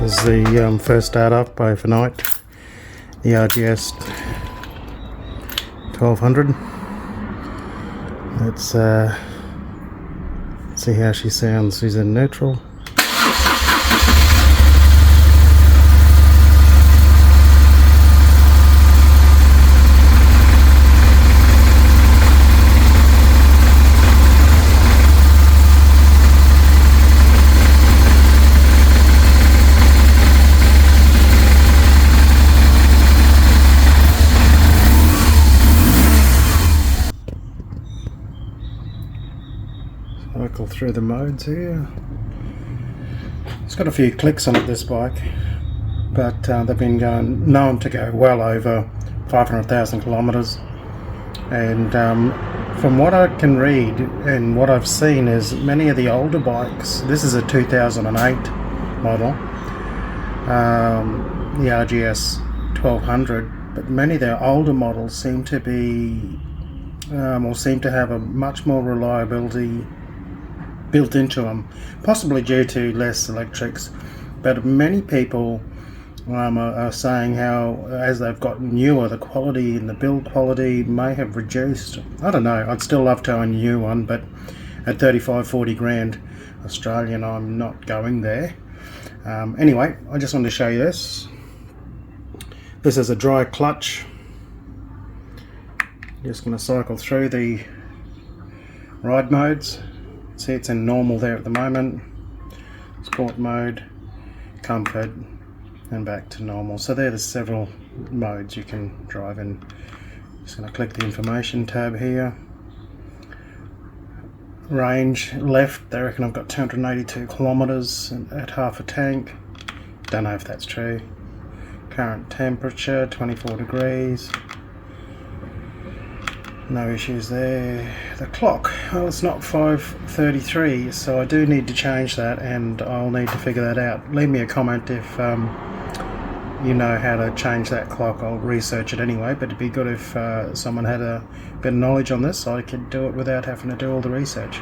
is the first start up by overnight, the RGS 1200. Let's see how she sounds. She's in neutral. Cycle through the modes here. It's got a few clicks on it, this bike, but they've been known to go well over 500,000 kilometers. And from what I can read and what I've seen is many of the older bikes, this is a 2008 model, the RGS 1200, but many of their older models seem to be or seem to have a much more reliability built into them, possibly due to less electrics. But many people are saying how as they've gotten newer, the quality and the build quality may have reduced. I don't know, I'd still love to own a new one, but at 35-40 grand Australian, I'm not going there. Anyway, I just wanted to show you this. This is a dry clutch. Just going to cycle through the ride modes. See, it's in normal there at the moment, sport mode, comfort, and back to normal. So there are several modes you can drive in. Just going to click the information tab here. Range left, they reckon I've got 282 kilometers at half a tank. Don't know if that's true. Current temperature 24 degrees. No issues there. The clock, well, it's not 5:33, so I do need to change that, and I'll need to figure that out. Leave me a comment if you know how to change that clock. I'll research it anyway, but it'd be good if someone had a bit of knowledge on this so I could do it without having to do all the research.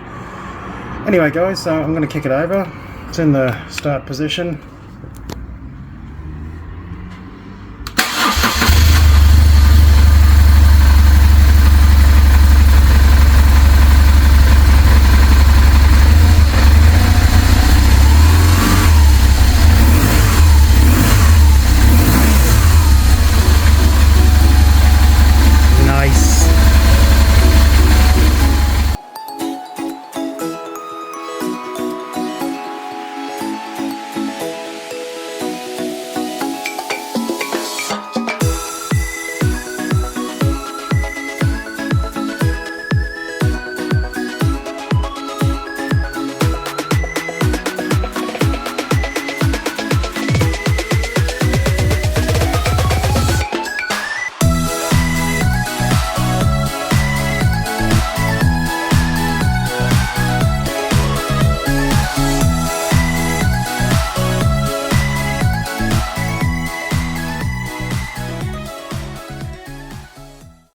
Anyway guys, I'm going to kick it over. It's in the start position.